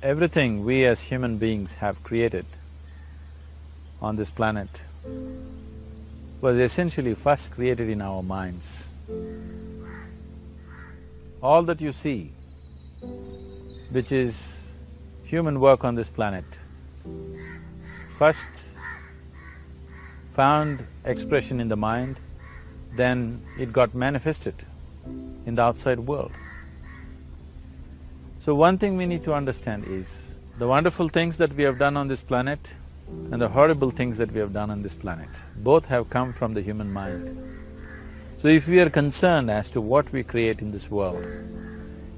Everything we as human beings have created on this planet was essentially first created in our minds. All that you see, which is human work on this planet, first found expression in the mind, then it got manifested in the outside world. So one thing we need to understand is, the wonderful things that we have done on this planet and the horrible things that we have done on this planet, both have come from the human mind. So if we are concerned as to what we create in this world,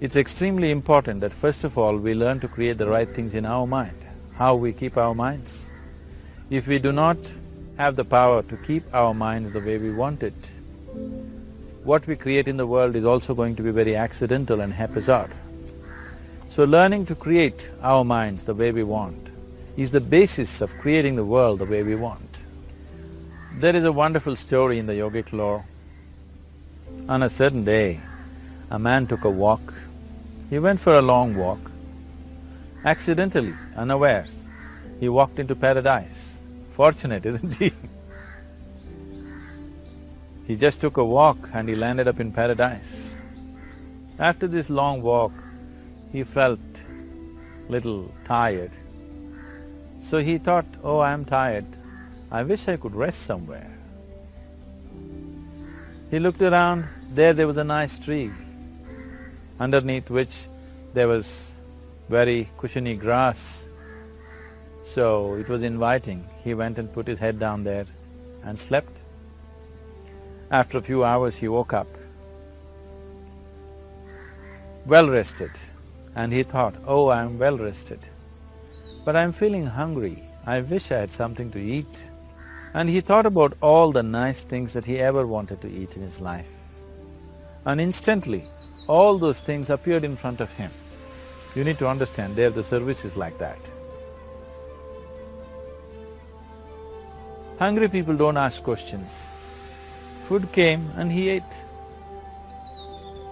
it's extremely important that first of all we learn to create the right things in our mind. How we keep our minds? If we do not have the power to keep our minds the way we want it, what we create in the world is also going to be very accidental and haphazard. So learning to create our minds the way we want is the basis of creating the world the way we want. There is a wonderful story in the yogic lore. On a certain day, a man took a walk. He went for a long walk. Accidentally, unawares, he walked into paradise. Fortunate, isn't he? He just took a walk and he landed up in paradise. After this long walk, he felt little tired. So he thought, oh, I'm tired, I wish I could rest somewhere. He looked around, there was a nice tree, underneath which there was very cushiony grass. So it was inviting. He went and put his head down there and slept. After a few hours he woke up, well rested, and he thought, oh, I'm well rested, but I'm feeling hungry, I wish I had something to eat. And he thought about all the nice things that he ever wanted to eat in his life. And instantly, all those things appeared in front of him. You need to understand, there the service is like that. Hungry people don't ask questions. Food came and he ate.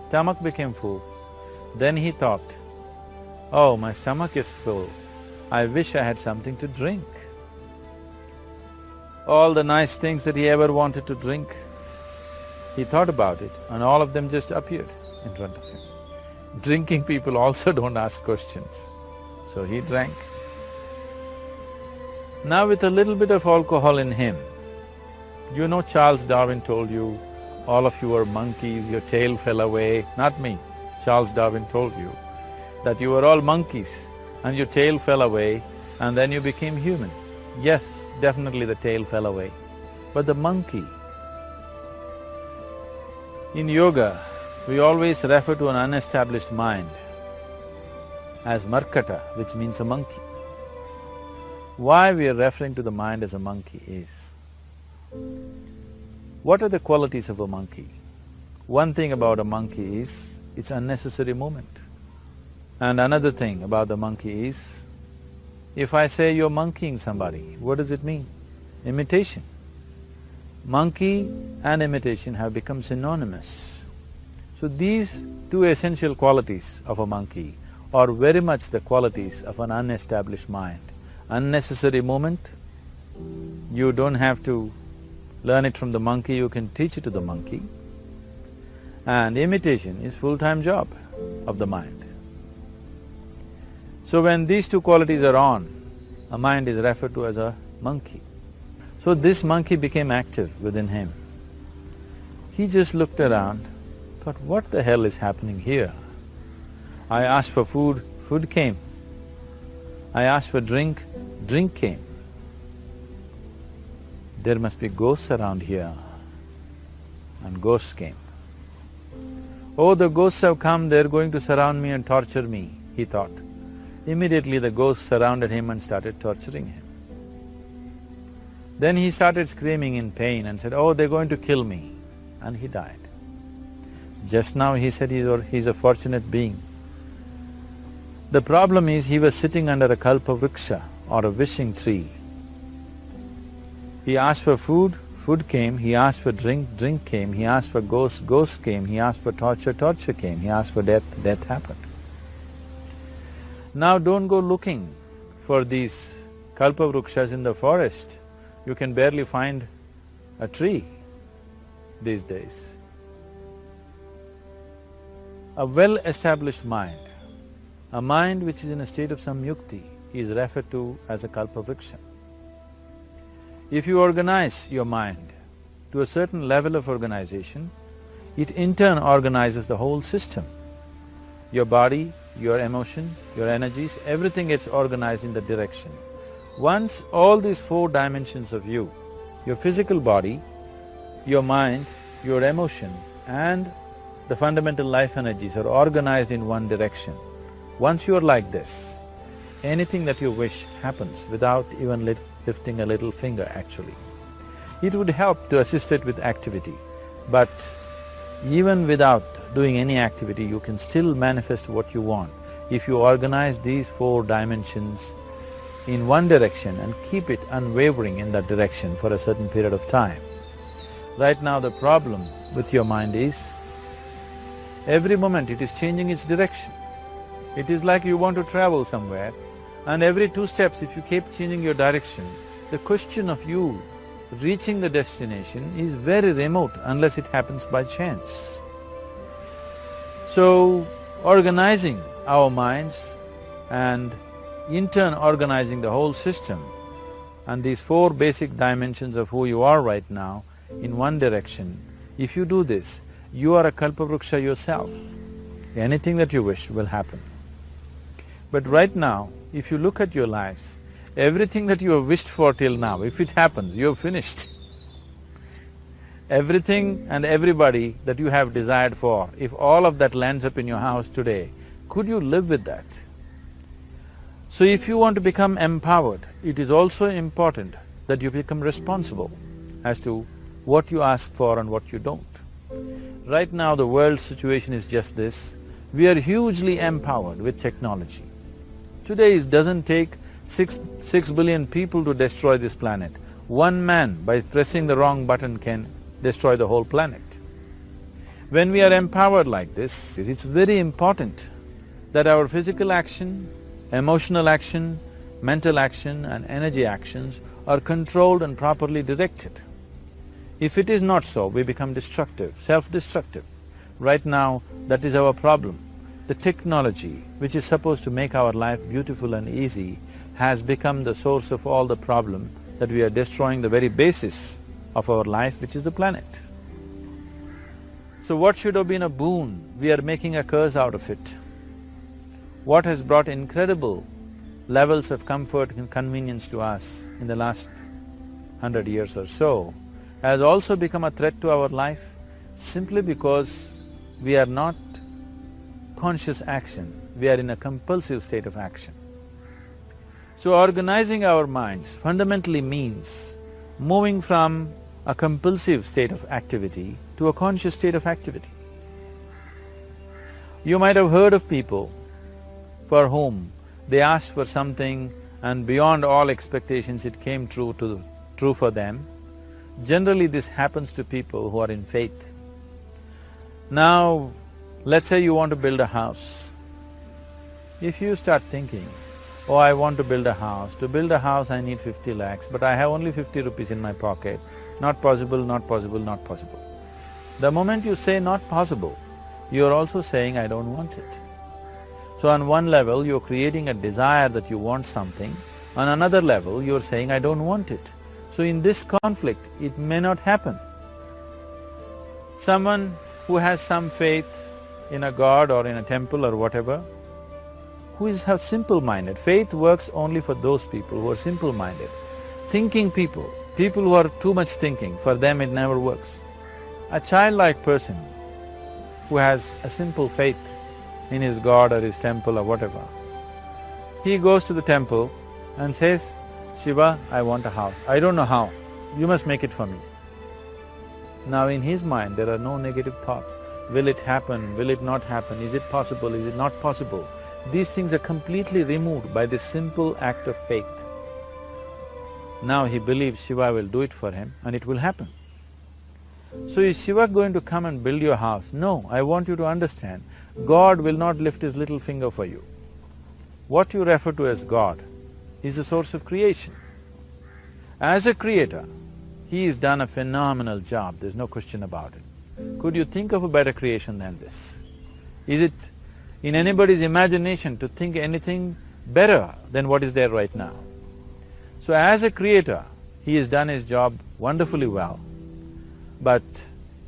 Stomach became full. Then he thought, oh, my stomach is full, I wish I had something to drink. All the nice things that he ever wanted to drink, he thought about it and all of them just appeared in front of him. Drinking people also don't ask questions, so he drank. Now with a little bit of alcohol in him, you know Charles Darwin told you, all of you are monkeys, your tail fell away. Not me, Charles Darwin told you that you were all monkeys and your tail fell away and then you became human. Yes, definitely the tail fell away, but the monkey… In yoga, we always refer to an unestablished mind as markata, which means a monkey. Why we are referring to the mind as a monkey is, what are the qualities of a monkey? One thing about a monkey is, it's unnecessary movement. And another thing about the monkey is, if I say you're monkeying somebody, what does it mean? Imitation. Monkey and imitation have become synonymous. So these two essential qualities of a monkey are very much the qualities of an unestablished mind. Unnecessary movement, you don't have to learn it from the monkey, you can teach it to the monkey. And imitation is full-time job of the mind. So when these two qualities are on, a mind is referred to as a monkey. So this monkey became active within him. He just looked around, thought, what the hell is happening here? I asked for food, food came. I asked for drink, drink came. There must be ghosts around here, and ghosts came. Oh, the ghosts have come, they're going to surround me and torture me, he thought. Immediately the ghosts surrounded him and started torturing him. Then he started screaming in pain and said, oh, they're going to kill me, and he died. Just now he said he's a fortunate being. The problem is he was sitting under a kalpa vriksha or a wishing tree. He asked for food, food came, he asked for drink, drink came, he asked for ghost, ghost came, he asked for torture, torture came, he asked for death, death happened. Now don't go looking for these kalpavrukshas in the forest. You can barely find a tree these days. A well-established mind, a mind which is in a state of samyukti, is referred to as a kalpavriksha. If you organize your mind to a certain level of organization, it in turn organizes the whole system. Your body, your emotion, your energies, everything gets organized in that direction. Once all these four dimensions of you, your physical body, your mind, your emotion and the fundamental life energies are organized in one direction, once you are like this, anything that you wish happens without even lifting a little finger actually. It would help to assist it with activity, but even without doing any activity, you can still manifest what you want if you organize these four dimensions in one direction and keep it unwavering in that direction for a certain period of time. Right now the problem with your mind is, every moment it is changing its direction. It is like you want to travel somewhere and every 2 steps if you keep changing your direction, the question of you reaching the destination is very remote unless it happens by chance. So, organizing our minds and in turn organizing the whole system and these 4 basic dimensions of who you are right now in one direction, if you do this, you are a kalpavruksha yourself. Anything that you wish will happen. But right now, if you look at your lives, everything that you have wished for till now, if it happens, you have finished. Everything and everybody that you have desired for, if all of that lands up in your house today, could you live with that? So if you want to become empowered, it is also important that you become responsible as to what you ask for and what you don't. Right now the world's situation is just this, we are hugely empowered with technology. Today it doesn't take six billion people to destroy this planet. One man by pressing the wrong button can destroy the whole planet. When we are empowered like this, it's very important that our physical action, emotional action, mental action and energy actions are controlled and properly directed. If it is not so, we become destructive, self-destructive. Right now, that is our problem. The technology, which is supposed to make our life beautiful and easy, has become the source of all the problem that we are destroying the very basis of our life, which is the planet. So what should have been a boon, we are making a curse out of it. What has brought incredible levels of comfort and convenience to us in the last 100 years or so, has also become a threat to our life simply because we are not conscious action, we are in a compulsive state of action. So organizing our minds fundamentally means moving from a compulsive state of activity to a conscious state of activity. You might have heard of people for whom they asked for something and beyond all expectations it came true for them. Generally this happens to people who are in faith. Now, let's say you want to build a house. If you start thinking, oh, I want to build a house. To build a house I need 50 lakhs, but I have only 50 rupees in my pocket. Not possible, not possible, not possible. The moment you say not possible, you are also saying I don't want it. So on one level you're creating a desire that you want something, on another level you're saying I don't want it. So in this conflict, it may not happen. Someone who has some faith in a god or in a temple or whatever, who is simple-minded. Faith works only for those people who are simple-minded. Thinking people, people who are too much thinking, for them it never works. A childlike person who has a simple faith in his god or his temple or whatever, he goes to the temple and says, Shiva, I want a house. I don't know how, you must make it for me. Now in his mind there are no negative thoughts. Will it happen? Will it not happen? Is it possible? Is it not possible? These things are completely removed by this simple act of faith. Now he believes Shiva will do it for him and it will happen. So is Shiva going to come and build your house? No, I want you to understand, God will not lift his little finger for you. what you refer to as God is the source of creation. As a creator, he has done a phenomenal job, there's no question about it. Could you think of a better creation than this? Is it in anybody's imagination to think anything better than what is there right now? So as a creator, he has done his job wonderfully well. But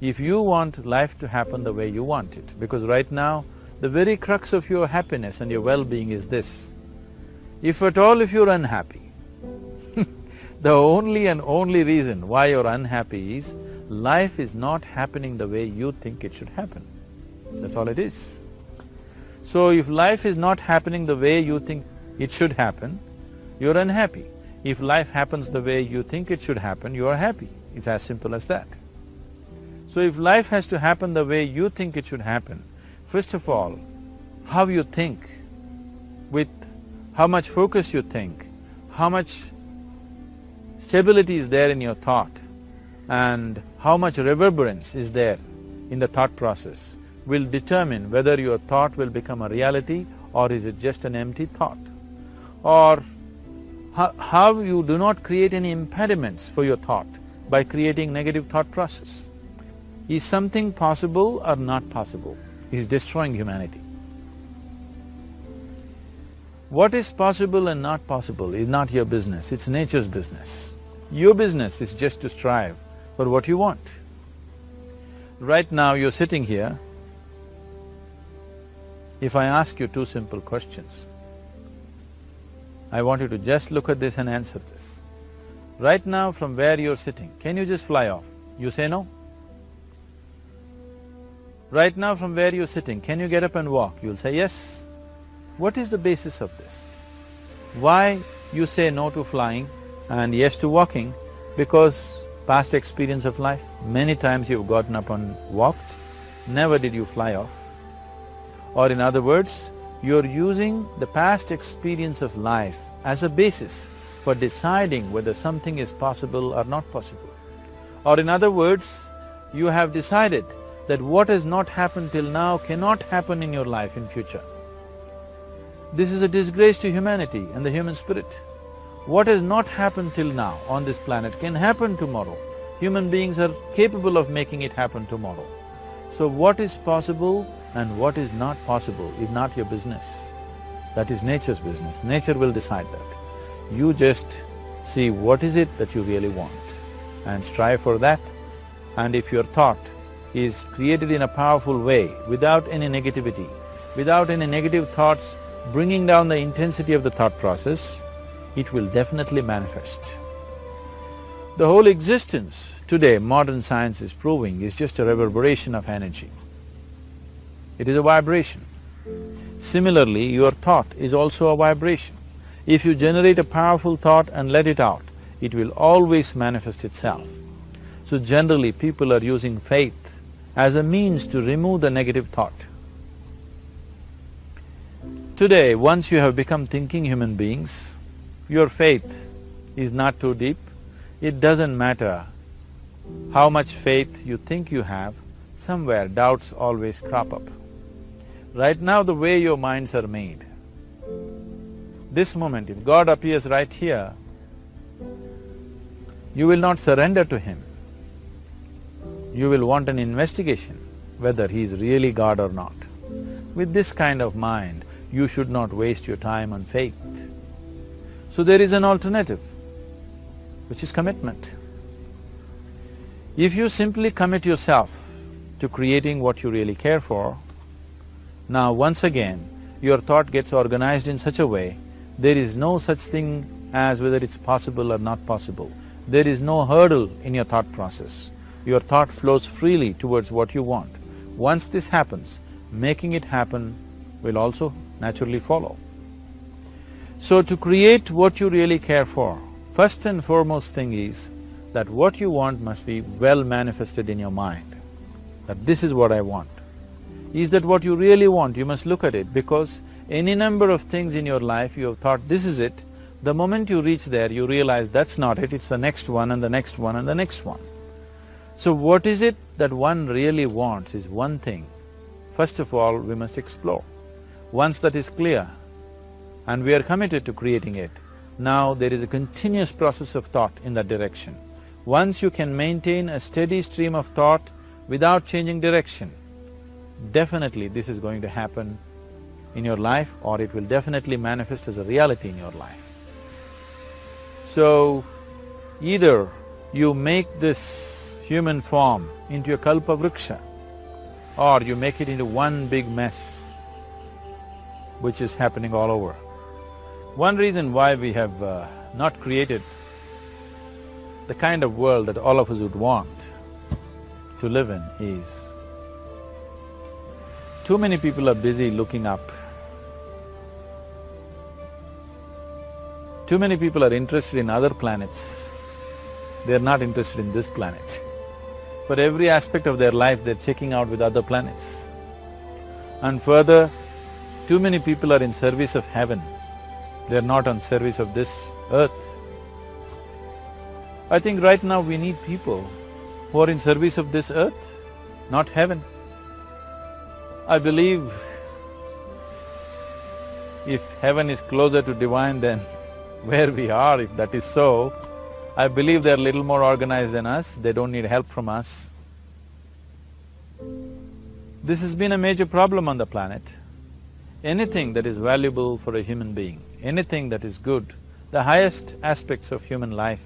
if you want life to happen the way you want it, because right now, the very crux of your happiness and your well-being is this. If at all if you're unhappy, the only reason why you're unhappy is life is not happening the way you think it should happen. That's all it is. So if life is not happening the way you think it should happen, you're unhappy. If life happens the way you think it should happen, you are happy. It's as simple as that. So if life has to happen the way you think it should happen, first of all, how you think, with how much focus you think, how much stability is there in your thought, and how much reverberance is there in the thought process will determine whether your thought will become a reality or is it just an empty thought. Or how you do not create any impediments for your thought by creating negative thought process. Is something possible or not possible? Is destroying humanity. What is possible and not possible is not your business, it's nature's business. Your business is just to strive for what you want. Right now you're sitting here. If I ask you two simple questions, I want you to just look at this and answer this. Right now from where you're sitting, can you just fly off? You say no. Right now from where you're sitting, can you get up and walk? You'll say yes. What is the basis of this? Why you say no to flying and yes to walking? Because past experience of life, many times you've gotten up and walked, never did you fly off. Or in other words, you're using the past experience of life as a basis for deciding whether something is possible or not possible. Or in other words, you have decided that what has not happened till now cannot happen in your life in future. This is a disgrace to humanity and the human spirit. What has not happened till now on this planet can happen tomorrow. Human beings are capable of making it happen tomorrow. So what is possible and what is not possible is not your business. That is nature's business. Nature will decide that. You just see what is it that you really want and strive for that. And if your thought is created in a powerful way, without any negativity, without any negative thoughts bringing down the intensity of the thought process, it will definitely manifest. The whole existence today, modern science is proving, is just a reverberation of energy. It is a vibration. Similarly, your thought is also a vibration. If you generate a powerful thought and let it out, it will always manifest itself. So generally, people are using faith as a means to remove the negative thought. Today, once you have become thinking human beings, your faith is not too deep. It doesn't matter how much faith you think you have, somewhere doubts always crop up. Right now, the way your minds are made, this moment, if God appears right here, you will not surrender to Him. You will want an investigation whether He is really God or not. With this kind of mind, you should not waste your time on faith. So there is an alternative, which is commitment. If you simply commit yourself to creating what you really care for, now once again, your thought gets organized in such a way, there is no such thing as whether it's possible or not possible. There is no hurdle in your thought process. Your thought flows freely towards what you want. Once this happens, making it happen will also naturally follow. So to create what you really care for, first and foremost thing is that what you want must be well manifested in your mind, that this is what I want. Is that what you really want? You must look at it, because any number of things in your life you have thought, this is it. The moment you reach there, you realize that's not it, it's the next one and the next one and the next one. So what is it that one really wants is one thing. First of all, we must explore. Once that is clear, and we are committed to creating it. Now there is a continuous process of thought in that direction. Once you can maintain a steady stream of thought without changing direction, definitely this is going to happen in your life, or it will definitely manifest as a reality in your life. So, either you make this human form into a kalpa vriksha, or you make it into one big mess, which is happening all over. One reason why we have not created the kind of world that all of us would want to live in is, too many people are busy looking up. Too many people are interested in other planets, they are not interested in this planet. For every aspect of their life, they're checking out with other planets. And further, too many people are in service of heaven, they're not on service of this earth. I think right now we need people who are in service of this earth, not heaven. I believe if heaven is closer to divine than where we are, if that is so, I believe they're a little more organized than us, they don't need help from us. This has been a major problem on the planet. Anything that is valuable for a human being, anything that is good, the highest aspects of human life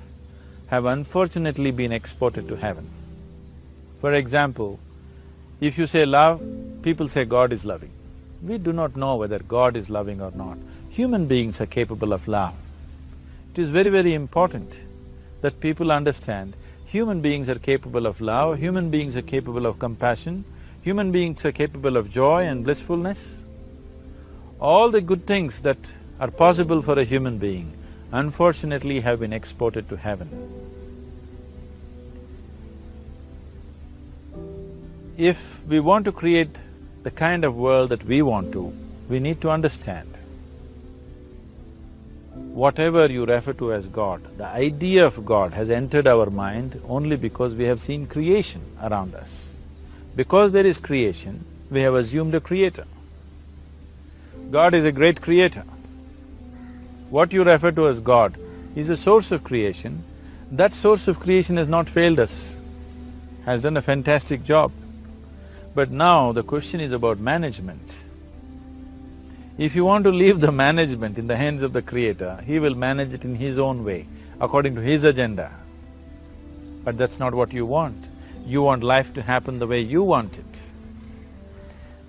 have unfortunately been exported to heaven. For example, if you say love, people say God is loving. We do not know whether God is loving or not. Human beings are capable of love. It is very, very important that people understand human beings are capable of love, human beings are capable of compassion, human beings are capable of joy and blissfulness. All the good things that are possible for a human being, unfortunately have been exported to heaven. If we want to create the kind of world that we want to, we need to understand whatever you refer to as God, the idea of God has entered our mind only because we have seen creation around us. Because there is creation, we have assumed a creator. God is a great creator. What you refer to as God is a source of creation. That source of creation has not failed us, has done a fantastic job. But now the question is about management. If you want to leave the management in the hands of the Creator, He will manage it in His own way, according to His agenda. But that's not what you want. You want life to happen the way you want it.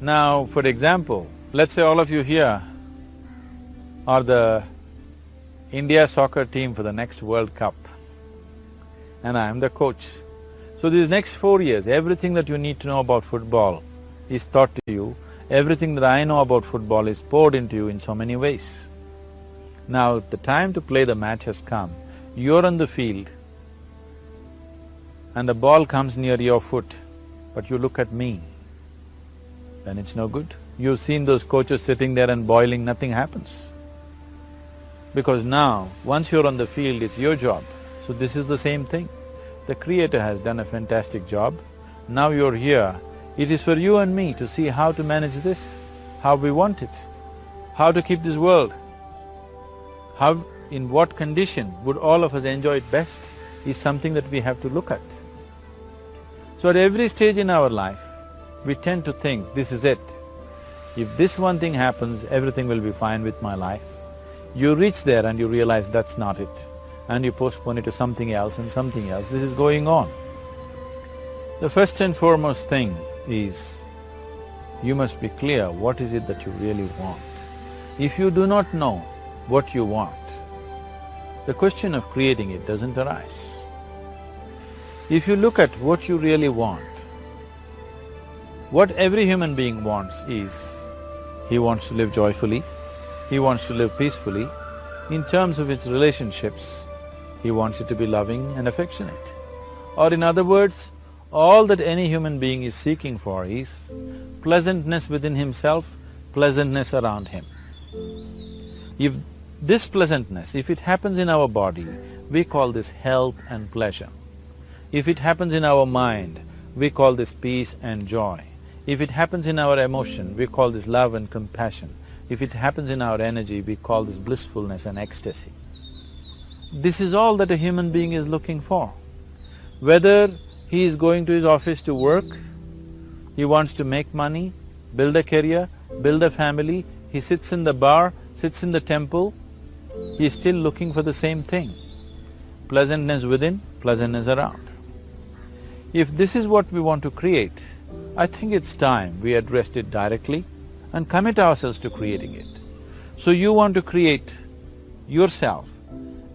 Now, for example, let's say all of you here are the India soccer team for the next World Cup, and I am the coach. So these next 4 years, everything that you need to know about football is taught to you, everything that I know about football is poured into you in so many ways. Now, the time to play the match has come, you're on the field and the ball comes near your foot, but you look at me, then it's no good. You've seen those coaches sitting there and boiling, nothing happens. Because now, once you're on the field, it's your job. So this is the same thing. The Creator has done a fantastic job. Now you're here, it is for you and me to see how to manage this, how we want it, how to keep this world, how, in what condition would all of us enjoy it best is something that we have to look at. So at every stage in our life, we tend to think, this is it. If this one thing happens, everything will be fine with my life. You reach there and you realize that's not it, and you postpone it to something else and something else. This is going on. The first and foremost thing is, you must be clear what is it that you really want. If you do not know what you want, the question of creating it doesn't arise. If you look at what you really want, what every human being wants is, he wants to live joyfully, he wants to live peacefully. In terms of its relationships, he wants it to be loving and affectionate. Or in other words, all that any human being is seeking for is pleasantness within himself, pleasantness around him. If this pleasantness, if it happens in our body, we call this health and pleasure. If it happens in our mind, we call this peace and joy. If it happens in our emotion, we call this love and compassion. if it happens in our energy, we call this blissfulness and ecstasy. This is all that a human being is looking for. Whether he is going to his office to work, he wants to make money, build a career, build a family, he sits in the bar, sits in the temple, he is still looking for the same thing. Pleasantness within, pleasantness around. If this is what we want to create, I think it's time we addressed it directly and commit ourselves to creating it. So you want to create yourself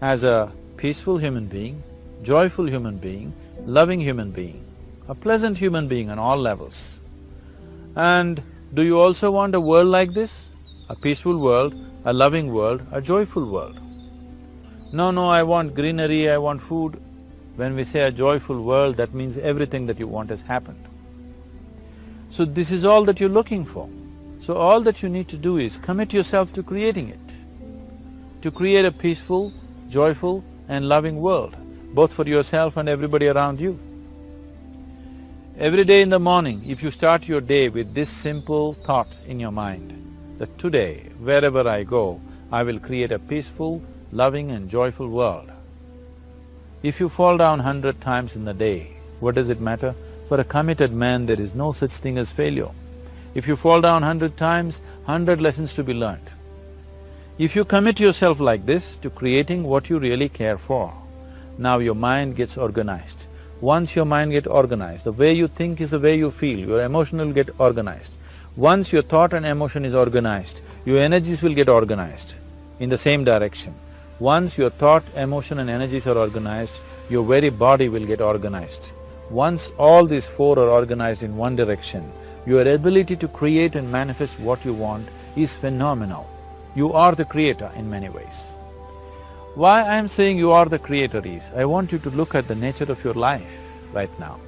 as a peaceful human being, joyful human being, loving human being, a pleasant human being on all levels. And do you also want a world like this? A peaceful world, a loving world, a joyful world? No, I want greenery, I want food. When we say a joyful world, that means everything that you want has happened. So this is all that you're looking for. So all that you need to do is commit yourself to creating it, to create a peaceful, joyful and loving world, both for yourself and everybody around you. Every day in the morning, if you start your day with this simple thought in your mind, that today, wherever I go, I will create a peaceful, loving and joyful world. If you fall down 100 times in the day, what does it matter? For a committed man, there is no such thing as failure. If you fall down 100 times, 100 lessons to be learnt. If you commit yourself like this to creating what you really care for, now your mind gets organized. Once your mind gets organized, the way you think is the way you feel, your emotion will get organized. Once your thought and emotion is organized, your energies will get organized in the same direction. Once your thought, emotion and energies are organized, your very body will get organized. Once all these four are organized in one direction, your ability to create and manifest what you want is phenomenal. You are the creator in many ways. Why I am saying you are the creator is, I want you to look at the nature of your life right now.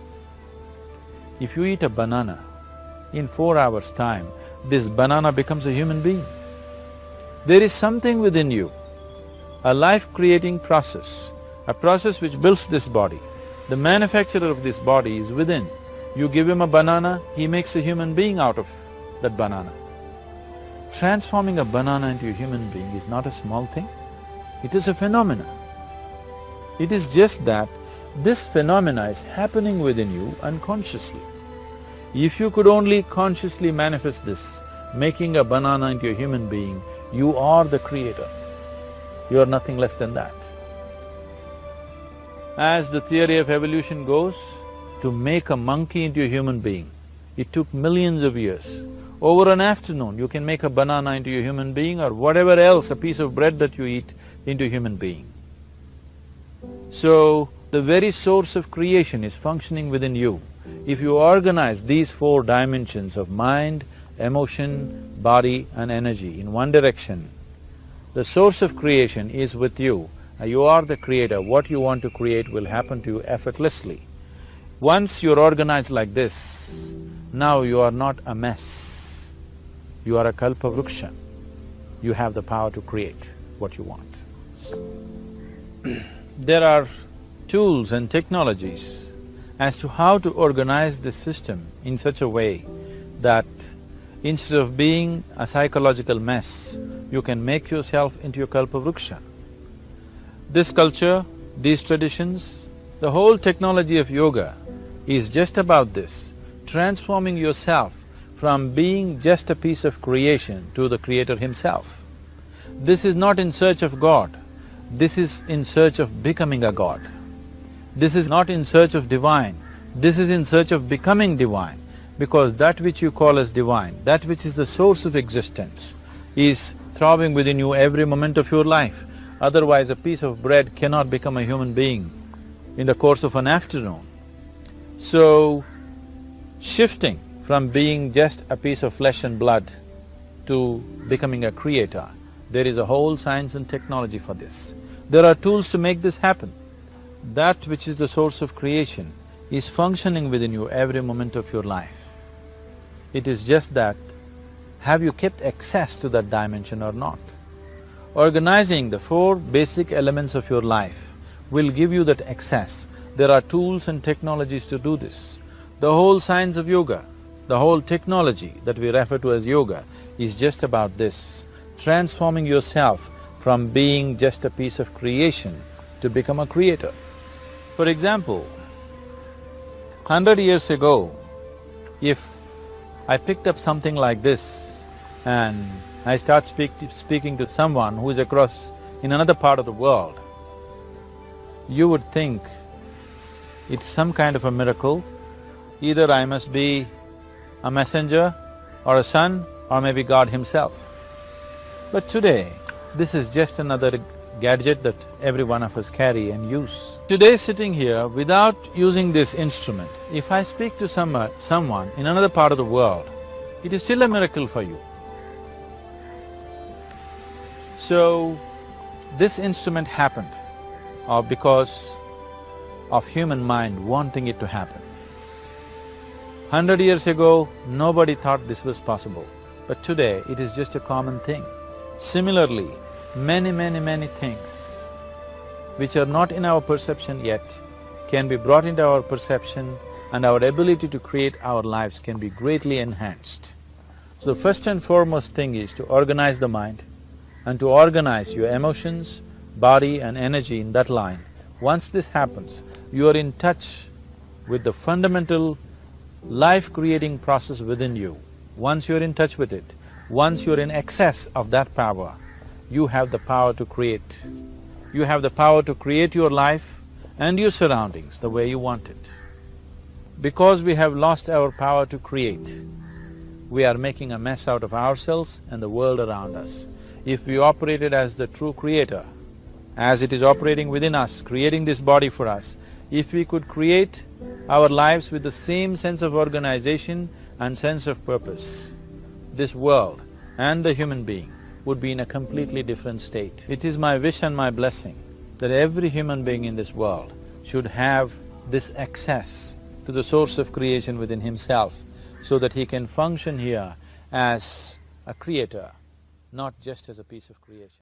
If you eat a banana, in 4 hours' time, this banana becomes a human being. There is something within you, a life-creating process, a process which builds this body. The manufacturer of this body is within. You give him a banana, he makes a human being out of that banana. Transforming a banana into a human being is not a small thing, it is a phenomena. It is just that this phenomena is happening within you unconsciously. If you could only consciously manifest this, making a banana into a human being, you are the creator. You are nothing less than that. As the theory of evolution goes, to make a monkey into a human being, it took millions of years. Over an afternoon, you can make a banana into a human being or whatever else, a piece of bread that you eat, into a human being. So, the very source of creation is functioning within you. If you organize these four dimensions of mind, emotion, body and energy in one direction, the source of creation is with you. You are the creator. What you want to create will happen to you effortlessly. Once you're organized like this, now you are not a mess. You are a kalpavruksha. You have the power to create what you want. There are tools and technologies as to how to organize this system in such a way that instead of being a psychological mess, you can make yourself into a kalpavruksha. This culture, these traditions, the whole technology of yoga is just about this, transforming yourself from being just a piece of creation to the creator himself. This is not in search of God, this is in search of becoming a God. This is not in search of divine, this is in search of becoming divine, because that which you call as divine, that which is the source of existence, is throbbing within you every moment of your life. Otherwise, a piece of bread cannot become a human being in the course of an afternoon. So, shifting from being just a piece of flesh and blood to becoming a creator, there is a whole science and technology for this. There are tools to make this happen. That which is the source of creation is functioning within you every moment of your life. It is just that, have you kept access to that dimension or not? Organizing the four basic elements of your life will give you that access. There are tools and technologies to do this. The whole science of yoga The whole technology that we refer to as yoga is just about this, transforming yourself from being just a piece of creation to become a creator. For example, 100 years ago, if I picked up something like this and I start speaking to someone who is across in another part of the world, you would think it's some kind of a miracle. Either I must be a messenger or a son or maybe God himself. But today, this is just another gadget that every one of us carry and use. Today sitting here, without using this instrument, if I speak to someone in another part of the world, it is still a miracle for you. So, this instrument happened because of human mind wanting it to happen. 100 years ago, nobody thought this was possible, but today it is just a common thing. Similarly, many things which are not in our perception yet can be brought into our perception, and our ability to create our lives can be greatly enhanced. So first and foremost thing is to organize the mind and to organize your emotions, body and energy in that line. Once this happens, you are in touch with the fundamental life-creating process within you. Once you're in touch with it, once you're in excess of that power, you have the power to create. You have the power to create your life and your surroundings the way you want it. Because we have lost our power to create, we are making a mess out of ourselves and the world around us. If we operated as the true creator, as it is operating within us, creating this body for us, if we could create our lives with the same sense of organization and sense of purpose, this world and the human being would be in a completely different state. It is my wish and my blessing that every human being in this world should have this access to the source of creation within himself, so that he can function here as a creator, not just as a piece of creation.